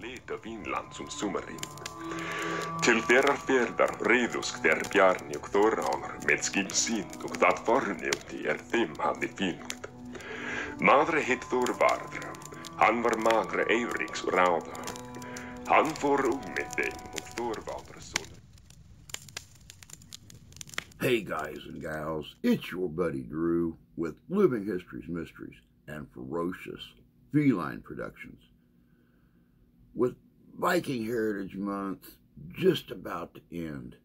leta Vinland som summarind. Till derar fjärdar redosk der Bjarni och Þórhallur med skimsind och dat fornjóti þeim hafði fylgt. Maðre hitt Þorvarður, hann var magre Eiríks ráða. Hann fór með þeim og Þorvaldur son. Hey guys and gals, it's your buddy Drew with Living History's Mysteries and Ferocious Feline Productions. With Viking Heritage Month just about to end,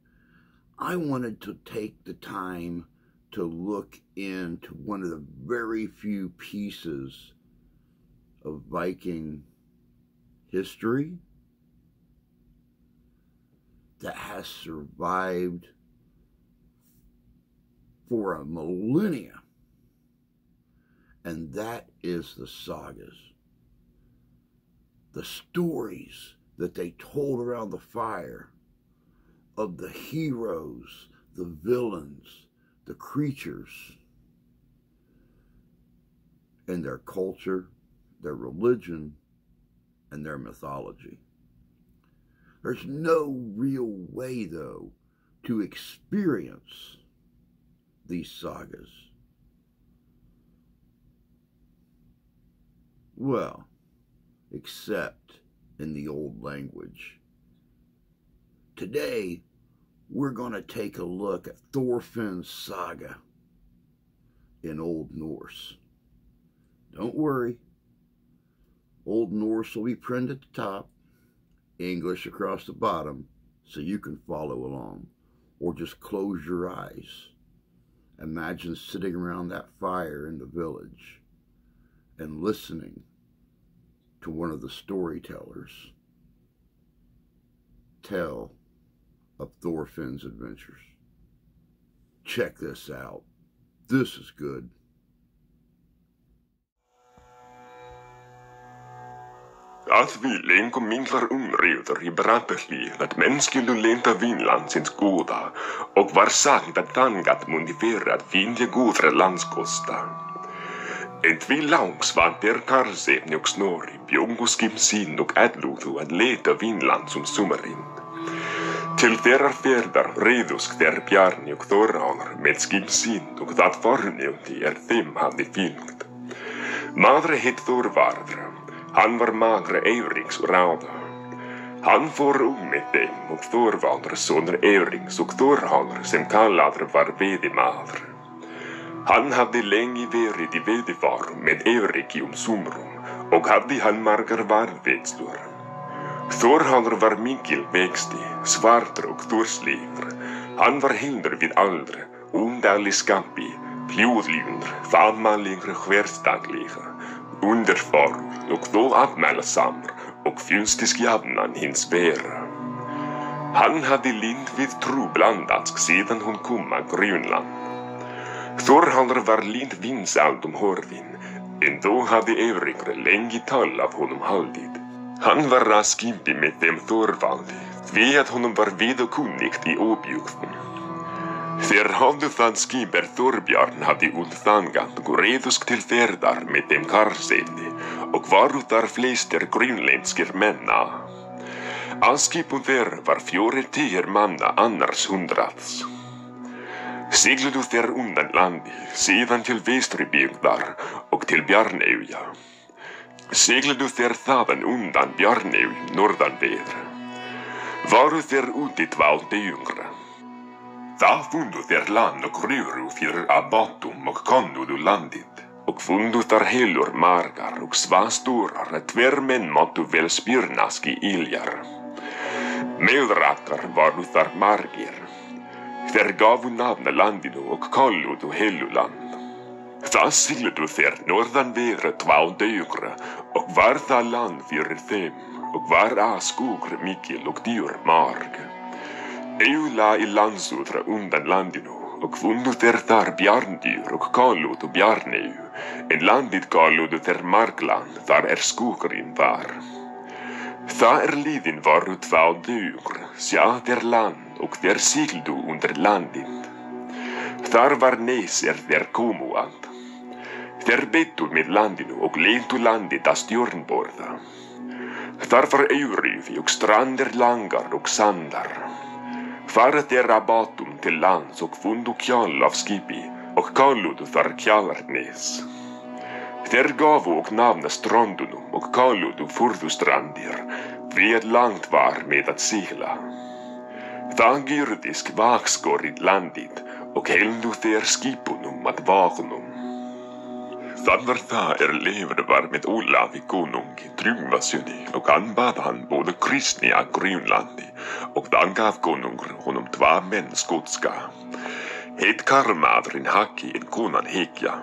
I wanted to take the time to look into one of the very few pieces of Viking history that has survived for a millennia, and that is the sagas. The stories that they told around the fire of the heroes, the villains, the creatures, and their culture, their religion, and their mythology. There's no real way, though, to experience these sagas. Well, except in the old language. Today, we're going to take a look at Thorfinn's saga in Old Norse. Don't worry, Old Norse will be printed at the top, English across the bottom, so you can follow along, or just close your eyes. Imagine sitting around that fire in the village and listening to one of the storytellers tell of Thorfinn's adventures. Check this out. This is good. Att vi länge minglar umreder I Brattbergli att män skulle lenta Vinlandsins goda och var sagt att tangat mundiferad finja godre landskosta. En tvillangs var der Karlsevne och Snorri bjongoskim sin och ädlutu att leta Vinland som summarind. Till derar fjärdar redosk der Bjarni och Þórhallur med skimsind och dat fornjóti þeim hafði fylgt. Maðre hitt Þorvarður, hann var magre Eiríks ráða. Han fór með þeim og Þorvaldur sonur Eiríks och Þórhallur sem kallaður var veiðimaður. Han hafði lengi verið I veiðifarum með Eiríki sumrum og hafði hann margar varðveitslur. Þórhallur var mikil vexti, svartur og þorslífur. Hann var hildur við aldri, undaglig skapi, blóðlífur, faðmannlegur hversdaglega, underfarul och då anmälasamr och fynstisk javnan hins vera. Han hade lind vid troblandansk sedan hon komma Grönland. Þórhallur var lind vinsald Horvin, ändå hade Eiríkur länge tal av honom haldit. Han var raskimpi med dem Þorvaldi, því att honom var vederkunnigt I åbjugten. Þeir hafðu þann skimper Þorbjarn hafði undþangat og redosk til ferðar með þeim Karlsevni og varu þar flestir grænlenskir menna. Að skipum þeirra var 40 manna annars 100. Sigluðu þeir undan landi, síðan til Vestribygdar og til Bjarneyja. Sigluðu þeir þaðan undan Bjarneyju norðanverð. Varu þeir úti 2 dögn. Þá fundu þeir land och röru fyrir abatum och kannudu landit och fundu þar helur margar och svastorar att tvärmän måttu väl spyrnask I iljar. Meðrakar varu þar margir. Þeir gavu nafna landinu och kalludu Helluland. Það sigludu þeir norðanverð 2 dögn och var það land fyrir þeim och var skogur mikil och dýr marg. Eula I landsudra undan landinu och fundu þeir þar bjarndýr og kalludu Bjarneyju, en landið kalludu þeir markland þar skugurinn var. Það liðin varu 2 dögn, sjá þeir land og þeir sigludu undir landið. Þar var nesir þeir komu að. Þeir beittu með landinu og leintu landið að stjórnborða. Där var eurivi och strander langar och sandar. Faret era batum till lands och fundu kjall av skipi och kalludu där kjallarnes. Där gavu och navna strandunum och kalludu furðustrandir, ved langt var med att segla. Där gyrdisk vakskorid landit och heldu där skipunum att vagnum. Þann var það levde var med Olavi konung i Tryggvasyni och han bad han både kristni och Grönlandi och dann gav konungur honom 2 män skotska. Het karmadrin Haki en konan Hekja.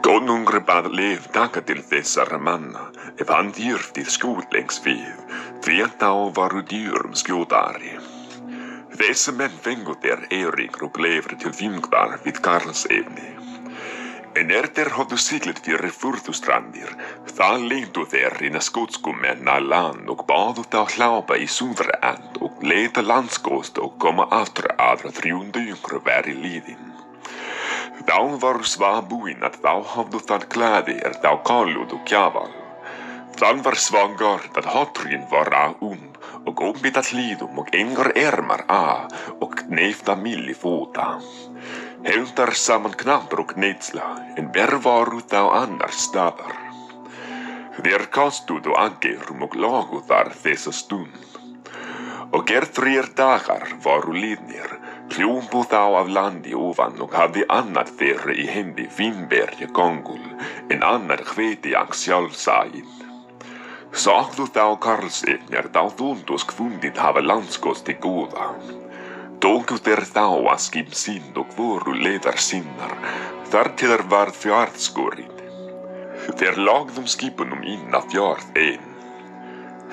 Konungur bad Lev taka till dessar manna ef han dyrfti skot längs ved, því þá varu djurum skjotari. Dessa män fengu Erik och Lever till Vingvar vid Karlsevni. En der hafðu siglet fyrir furðustrandir, það leindu ina skotsku menna land och badu þá hlápa í suðrænd og leita landskost og koma aftur aðra 3 yngre væri liðin. Þá varu svaðbúin að þá hafðu það klæði þá kalludu kjaval. Þann var svangart að hotrin var og uppbytt að hlíðum og engar ermar og kneyfta milli fóta. Heldar saman knappar och neitsla, en bervaru þá annar staðar. Þeir kastuðu angerum og lagu þar þessa stund. Og 3 dagar varu liðnir, hljómbu þá af landi ofan og hafði annað þeirra í hendi Vínberja gangul, en annar hveti ang sjálfsaginn. Sagðu þá Karlsevnjar þá þúndust fundin hafa landskosti góða. Tóku þeir þá að skip sín og voru leiðar sinnar, þar til varð fjárðskorinn. Þeir lagðum skipunum inn á fjárð ein.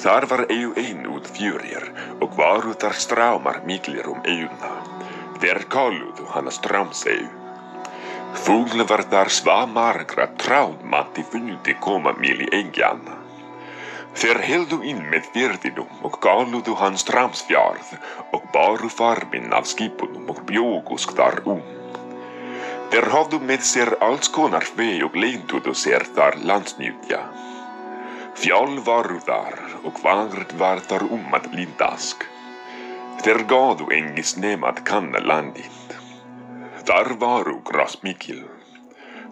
Þar var ein út fjörir og varu þar strámar miklir euna. Þeir kalluðu hana Strámseu. Fugla var þar svamargra tráðmatti fundi koma milli engjana. Þeir heldu inn með firðinum og kalluðu hann Strámsfjárð og baru farminn af skipunum og bjógusk þar Þeir hafðu með sér alls konar fe og leinduðu sér þar landsnýtja. Fjall varu þar og vangrt var þar að lindask. Þeir gáðu engis nema að kanna landið. Þar varu gras mikil.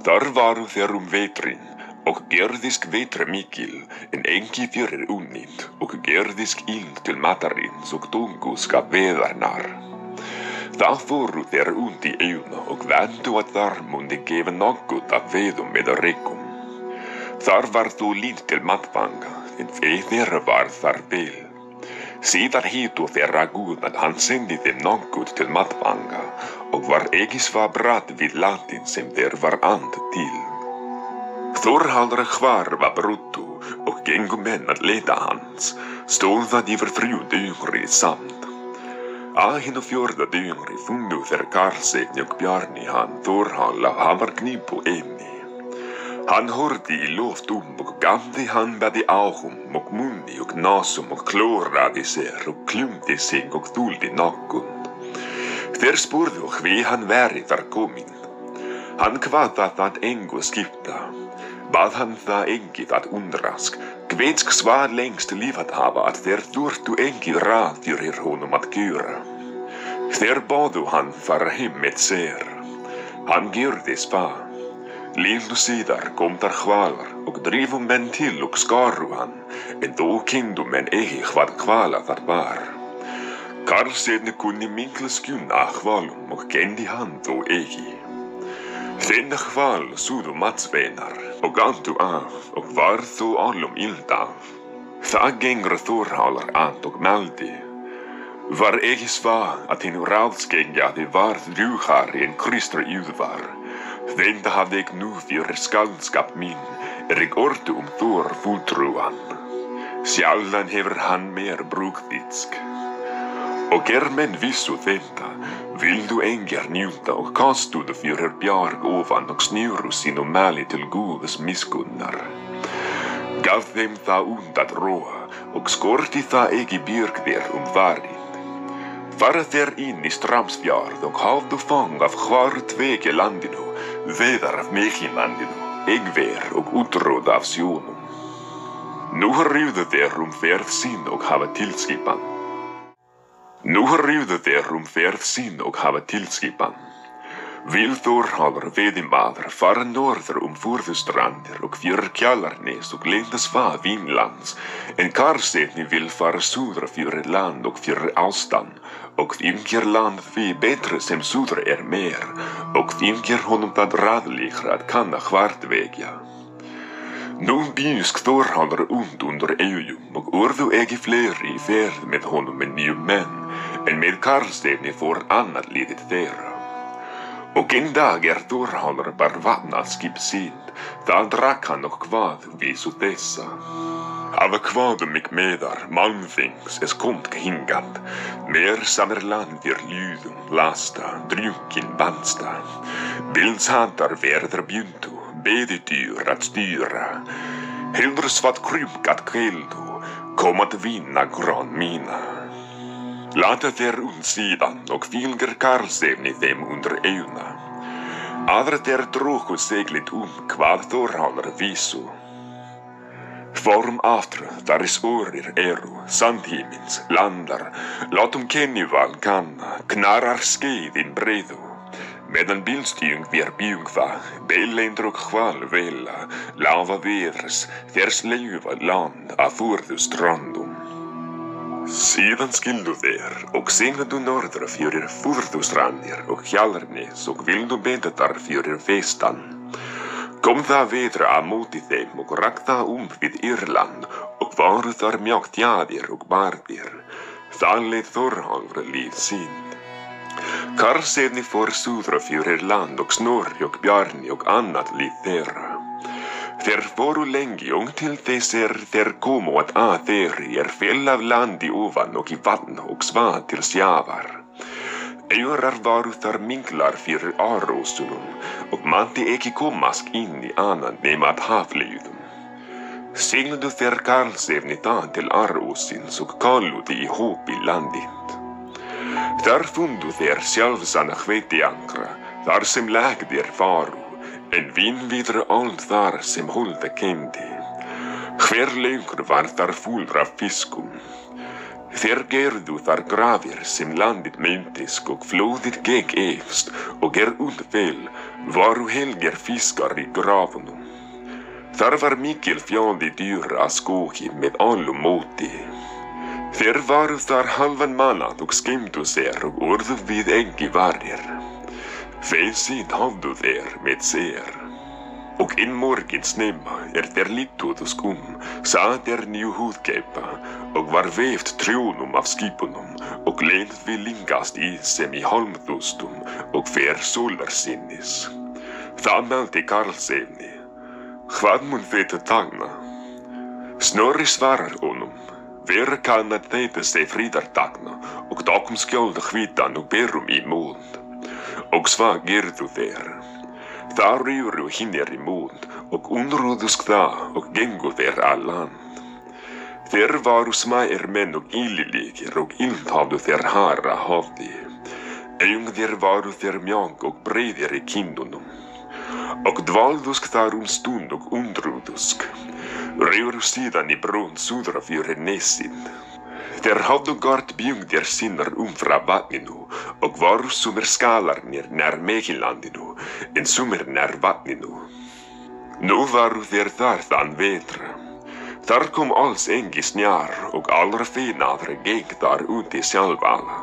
Þar varu þeir vetrin og gerðisk vetra mikil, en engi fyrir unnið og gerðisk ild til matarins og tunguska veðarnar. Þá fóru þeir í euna og vendu að þar mundi gefa nokkuð af veðum með rekum. Þar var þó lít til matfanga, en þeirra var þar vel. Síðan hitu þeirra Guð að hann sendi þeim nokkuð til matfanga og var ekki svabrat við landin sem þeir var and til. Þórhallur hvarf af rútu og gengu menn að leita hans, stóð það yfir 3 dögri samt. Að hinu 4. dögri fundu þeir Karlsevni og Bjarni hann Þórhall af hamarknipu einni. Hann horfði í loft og gafði hann bæði áhum og munni og nasum og klóraði sér og klumdi sig og þúldi nokkund. Þeir spurðu hví hann væri þar kominn. Hann kvað það engu skipta. Bað hann það engið að undrast, hvetsk svar lengst lífað hafa að þeir þurftu engið ráð fyrir honum að gera. Þeir báðu hann fara heim með sér. Hann gjörði það. Lítlu síðar kom þar hvalar og drifu menn til og skaru hann, en þó kenndu menn ekki hvað hvala þar var. Karlsevni kunni mikla skjuna hvalum og kenndi hann þó ekki. Þennan hval suðu matsveinar og andu af og var þó allum ild af. Það gengur Þórhallur and og meldi. Var ekki það að hinn ráðskengjaði var drjúgari en Kristur var. Þetta hafði ég nú fyrir skaldskap minn ég orti Þór fulltrúan. Sjaldan hefur hann meir brugðitsk. Og menn vissu þetta, vildu engjar njuta og kastuðu fyrir bjarg ofan og snjúru sínu mæli til Guðs miskunnar. Gaf þeim það að róa og skorti það ekki björgðir varið. Fara þeir inn í Strámsfjárð og hafðu fang af hvort landinu, veðar af meginlandinu, eggver og útróð af sjónum. Nu har rjudet er färd sin och hava tillskipan. Nu har rjudet er färd sin och hava tillskipan. Vilþór har vedimaður fara norður furðustrandir og fjörkjallarnes och lenda sva Vínlands, en Karlsefni vill fara södra fjör land och fjör austan, och þingjar land vi bättre som södra mer, och þingjar honom það ræðligra att kanna hvartvägja. Nu bjusk Þórhallur under eujum och urðu egi fleri i färd med honom en ny män, en med Karlsefni får annat lidet þeirra. Och en dag Þórhallur bar vatnað skip sín, það drakk hann och kvað vísu þessa. Hafa kvaðum mig meðar, malmþings komt hingað, mer samerlandir ljúðum lasta, drunkin bansta. Bildshandar verður bjundu, beðidyr att styra, heldur svart krymk att kveldu, kom att vinna grann mina. Lata þeir sidan och fylger Karlsefni þeim under euna. Aðra þeir dróku seglit hvað Þórhallur vísu. Form aftur þar spórir eru, sandhimins, landar, látum kennival kanna, knarar skeiðin breiðu. Medan bílstjung ver bjungva, belendur og hvalvela, lava veðrs, þeir sleifa land að furðu strandum. Síðan skildu þeir og sendu norðra fyrir furðustrandir og Hjallarnes og vildu benda þar fyrir vestan. Kom það veðra að móti þeim og rakk það við Írland og varu þar mjagtjaðir og barðir. Það leið Þórhallur líf sín. Karlsefni fór södra fyrir land og Snorri og Bjarni og annað líf þeirra. Þeir voru lengi og til þeir komu að þeirri féll af landi ofan og í vatn og svað til sjávar. Eyrar varu þar minglar fyrir árósunum og mátti ekki komast inn í annan nema að hafleiðum. Sigluðu þeir Karlsefni það til árósins og kalluðu í hópi landið. Þar fundu þeir sjálfsanna hvetiankra, þar sem lagðir varu, en vínvidra allt þar sem holda kendi. Hver laukur var þar fullur af fiskum. Þeir gerðu þar grafir sem landið meintisk og flóðið gekk efst og vel varu helgir fiskar í grafunum. Þar var mikil fjöldi dýra að skógi með allum móti. Þeir varu þar halvan mannað og skemmtu sér og urðu við engi varir. Feysið hafðu þeir með sér. Og inn morgin snemma þeir lítuðu sað þeir nýju húðkeipa og var veift trjónum af skipunum og leið við lingast í sem í hálmþústum og fer sólarsinnis. Það mælti Karlsefni. Hvað mun þetta tákna? Snorri svarar honum. Vera kann að þetta sé fríðardagna og tákum skjölda hvítan og berum í múnd. Og svað gerðu þeir. Það rýru hinir í múnd og undruðust það og gengu þeir að land. Þeir varu smæir menn og illilegir og illt hafðu þeir hara hafði. Eung þeir varu þeir mjang og breiðir í kindunum. Og dvaldusk þar stund og undruðusk. Rýru síðan í brún södra fyrir nesin. Þeir hafðu gart bjungdir sínar frá vatninu og varu sumir skalarnir nær meginlandinu en sumir nær vatninu. Nú varu þeir þar þann vetra. Þar kom alls engi snjar og allra feinaðra gekk þar úti sjálfala.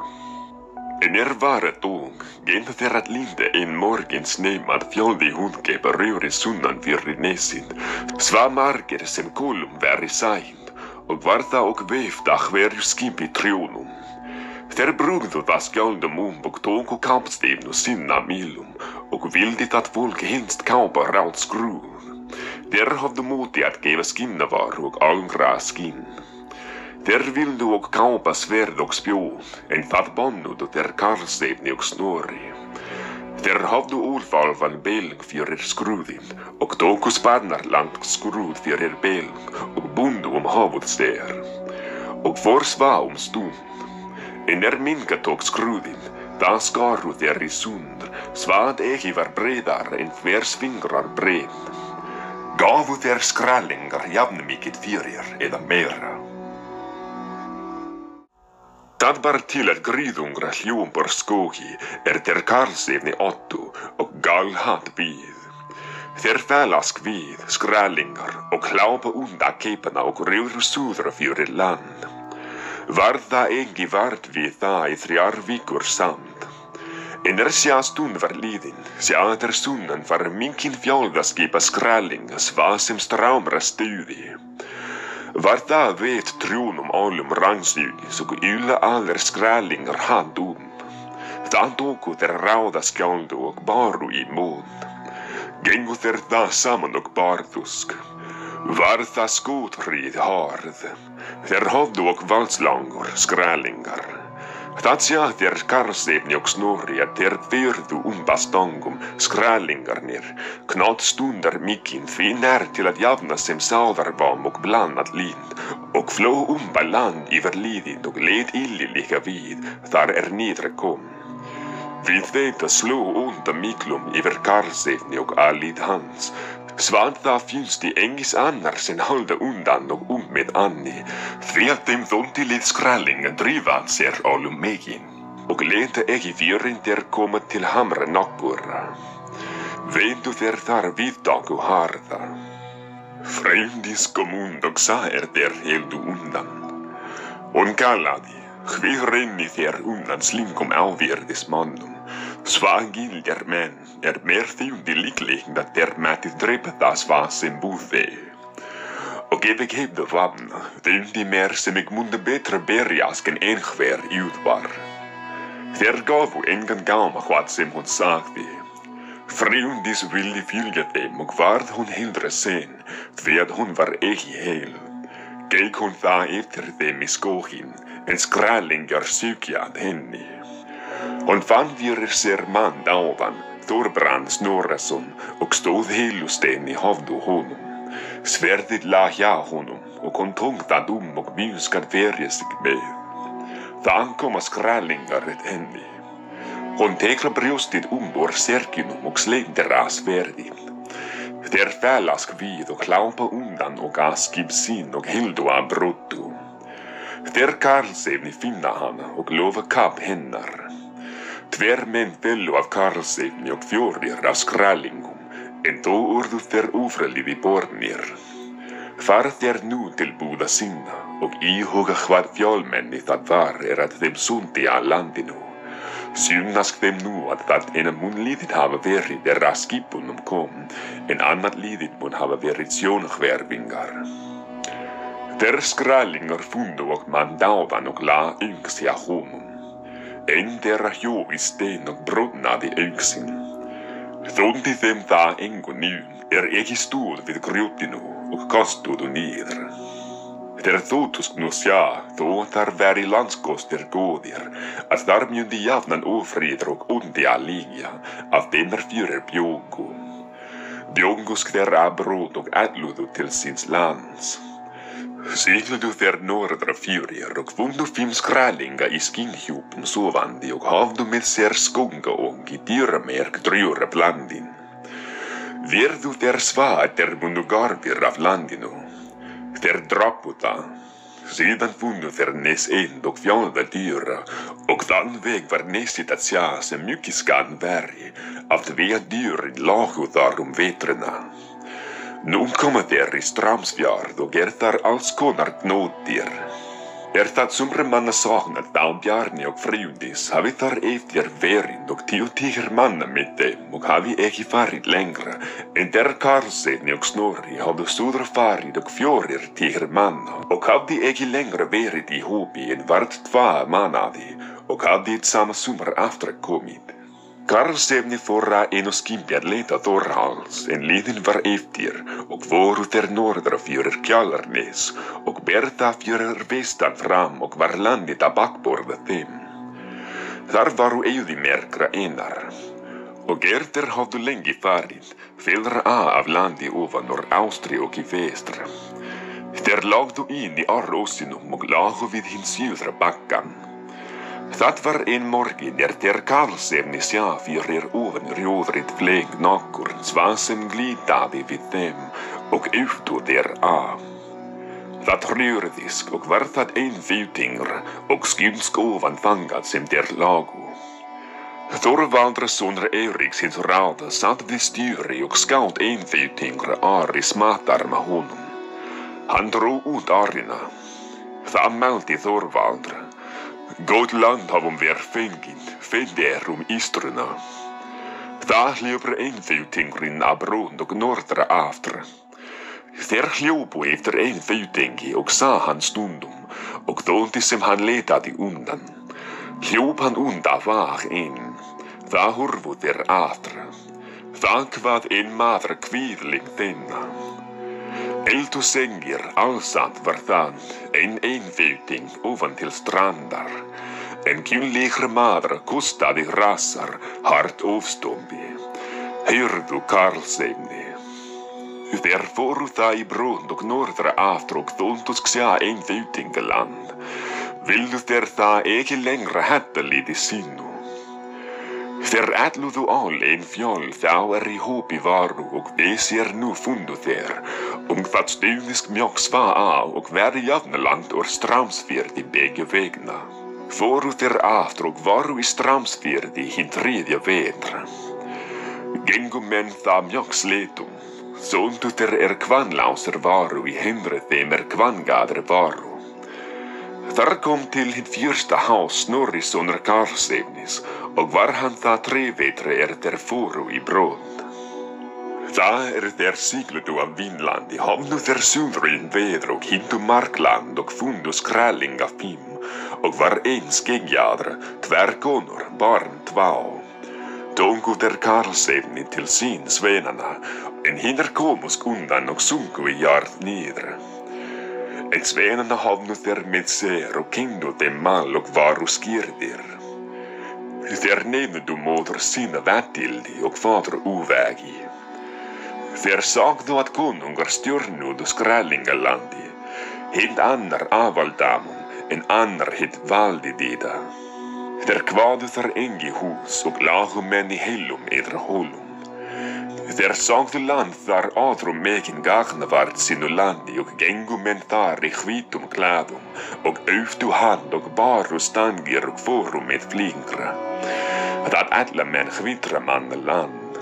En var tung, gengu þeir að linda ein morgin snemma að fjöldi húðkeipa rýri sunnan fyrir nesin, svað margir sem kolum væri sænd. Og var það og veift að hverju skipi trjónum. Þeir brugðu það skjöldum og tóku kampstífnu sinna mílum og vildi það fólk helst kápa rátt skrúð. Þeir hafðu móti að gefa skinnavaru og algra skinn. Þeir vildu og kápa sverð og spjóð, en það bannuðu þeir Karlsefni og Snorri. Þeir hafðu úlfalvan belg fyrir skrúðin og tóku sparnarlangt skrúð fyrir belg og bundu höfuð sér. Og fór svá stund. En minka tók skrúðin, það skaru þeir í sund, svað ekki var breiðar en hvers fingrar breið. Gavu þeir skrællingar jafnmikið fyrir eða meira. Það bar til að gríðungra hljómbar skógi þeir Karlsefni Otto og Galhat við. Þeir fælask við skrællingar og klápa undan keipana og rjúru súðra fyrir land. Var það ekki vart við það í 3 vikur samt. En stund var liðin, þeir sunnan var mikinn fjöldaskipa skrællinga svað sem strámra stuði. Var það veit trúnum allum rannsugis og ylla allir skrællingar hand Það tóku þeir ráðaskjáldu og baru í mun. Gengu þeir það saman og barðusk. Var það skotríð harð. Þeir höfðu og valdslangur skrællingar. Það sjá þeir Karlsefni og Snorri að þeir fyrðu bastangum skrællingarnir, knát stundar mikinn því nær til að jafna sem sáðarvam og blandað lind, og fló bæ land yfir liðin og leit illi líka við, þar niðra kom. Við þetta sló undan miklum yfir Karlsefni og alið hans, svað það finnst í engis annar sem halda undan og með anni, því að þeim þótti lið skrællinga drífa sér allum megin, og leta ekki fyrir þeir koma til hamra nokkura. Veindu þeir þar viðtaku harða. Fremdis kom og sær þeir heldu undan. Hún kalaði, hví renni þeir undan slingum ávirðis mannum. Svagiljar menn meir þjóndi líklegin að þeir mættið drepa það svað sem búði. Og ef ég hefði vapna, þjóndi mér sem ég mundi betra berjast en einhver var. Þeir gafu engan gáma hvað sem hún sagði. Fremdis vildi fylgja þeim og varð hún heldra sen, því að hún var ekki heil. Gekk hún það eftir þeim í skógin, en skrællingar sukja að henni. Hún fann fyrir sér mann áðan, Þorbrand Snorrason, og stóð heilustein í höfðu honum. Sverðið lá hjá honum, og hún tók það og mjúskað verja sig með. Þann koma skrællingar henni. Hún tekla brjóstið úr serkinum og sleikti sverðið. Þeir fælask við og klápa undan og askip sín og hildu að brottu. Þeir Karlsefni finna hana og lofa kap hennar. 2 menn fellu af Karlsefni og 4 af skrælingum, en þó urðu þeir ófrælíði bornir. Far þeir nú til búða sinna og íhuga hvað fjölmenni það var að þeim sundi að landinu. Sýnast þeim nú að það mun liðið hafa verið að skipunum kom, en annað liðið mun hafa verið sjónhverfingar. Þeir skrællingar fundu og mann dáðan og la yngs hjá honum. Einn þeirra hjó í stein og brotnaði augsinn. Þótti þeim það engu nýjum ekki stóð við grjótinu og kastuðu niður. Þeir þóttust nú sjá, þó þar væri landskostir góðir, að þar myndi jafnan ófriður og undi að liggja, af þeim fyrir bjógu. Bjógusk þeirra brot og ætluðu til síns lands. Sigluðu þeir norðra fyrir og fundu 5 skrællinga í skinnhjúpum sofandi og hafðu með sér skónga og í dýramerk drjóra blandin. Verðu þeir svað þeir mundu garfir af landinu. Þeir drapu það. Síðan fundu þeir neseind og fjölda dýra og þann veg var nesið að sjá sem mykið skadan væri af því að dýrin lágu þar vetrina. Nú koma þeir í Stramsfjörð og þar alls konar gnódýr. Það sumra manna saknað þá Bjarni og Frjúdís hafi þar eftir verið og 10 manna með þeim og hafi ekki farið lengra, en þeir Karlsefni og Snorri hafðu suður farið og 4 manna og hafði ekki lengra verið í hópi en vart 2 mánaði og hafði sama sumar aftur komið. Karlsefni fór að skimpi að leita Þórhalls, en liðin var eftir og voru þeir norðra fyrir Kjalarnes og berða fyrir vestan fram og var landið að bakborða þeim. Þar varu eyðimerkra einar og þeir hafðu lengi farið, fylra af landi ofan úr austri og í vestri. Þeir lagðu inn í Arósinum og lagu við hinn síðra bakkan. Það var en morgon der Karlsefni sá fyrir ofan rjóðrið fleg nokkur svasen glítaði við þeim og auðvitað der af. Það rörðist og var það ein fjötingur og skjulsk ofan þangað sem der lagu. Þorvaldr sonur Eiríks hins ráða satt við stýri og skáld ein fjötingur Ari smatar með honum. Hann dró út arina. Það mælti Þorvaldr. Gott land hafum við fengið, fendir ístruna. Það hljópar ein fjötingurinn af brún og norðra aftur. Þeir hljópu eftir ein fjötingi og sá hann stundum og þótti sem hann leitaði undan. Hljóp hann undan var ein. Það horfu þeir aftur. Það kvað ein maður kvíðling þenna. Eldu sengir allsatt var það ein fjöting ofan til strandar. En kynlegur maður kostaði rasar hart ofstombi. Heyrðu Karlsefni. Þeir fóru það í brún og norðra aftur og þóttust sjá ein fjötingaland. Vildu þeir það ekki lengra hætta liði sínu. Þeir ætluðu all ein fjöll þá í hópi varu og við nú fundu þeir það stuðnisk mjög svar á og væri jafnaland úr Straumsfirði begge vegna. Fóru þeir aftur og varu í Straumsfirði hinn þriðja vetra. Gengu menn það mjög slétum. Sondu þeir kvanlásar varu í hindri þeim kvangaðar varu. Þar kom til hinn fyrsta hás Snorri sonur Karlsefnis og var hann það 3 vetri þeir fóru í brún. Það þeir sigluðu af Vínlandi, hafnu þeir suðrinn veður og hindu Markland og fundu skrællinga 5 og var ein skeggjaðra, 2 konur, barn 2. Tóku þeir Karlsefni til sín sveinana, en hinnar komust undan og sungu í jörð niður. En sveinana hafnu þeir með sér og kenndu þeim mál og varu skýrðir. Þeir nefndu móður sína Vættildi og fadur Úvægi. Þeir sagðu að konungar stjórnuðu skrællingalandi, hinn annar aðvaldamum en annar hitt valdidida. Þeir kváðu þar engi hús og lágu menn í heilum eða hólum. Þeir sagðu land þar öðrum megin gagnavart sínu landi og gengu menn þar í hvítum klæðum og auðtu hand og baru stangir og fóru með flingra. Það alla menn hvitra manna land.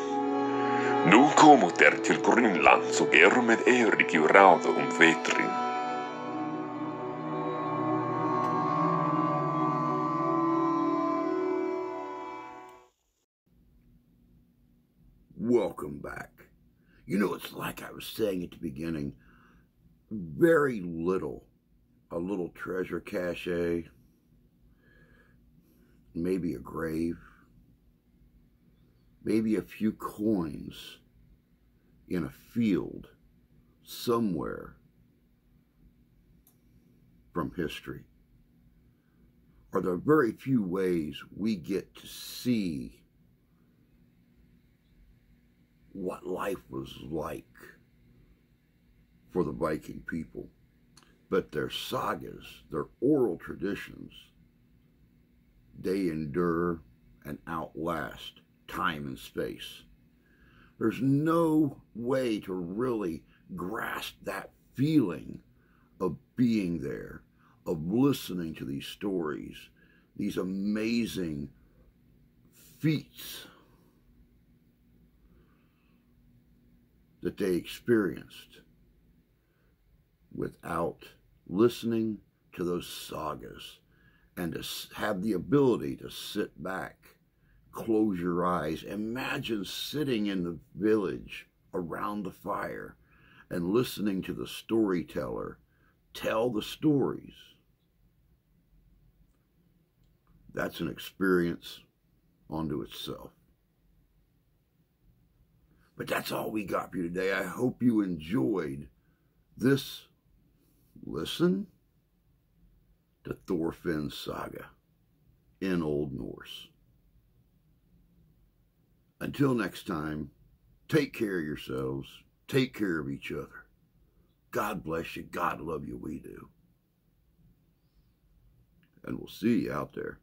Nú komu þeir til Grænlands og eru með Eiríki ráða vetrin. Welcome back. You know, it's like I was saying at the beginning, very little, a little treasure cache, maybe a grave, maybe a few coins in a field somewhere from history are the very few ways we get to see what life was like for the Viking people. But their sagas, their oral traditions, they endure and outlast time and space. There's no way to really grasp that feeling of being there, of listening to these stories, these amazing feats that they experienced without listening to those sagas and to have the ability to sit back, close your eyes, imagine sitting in the village around the fire and listening to the storyteller tell the stories. That's an experience unto itself. But that's all we got for you today. I hope you enjoyed this listen to Thorfinn's saga in Old Norse. Until next time, take care of yourselves. Take care of each other. God bless you. God love you. We do. And we'll see you out there.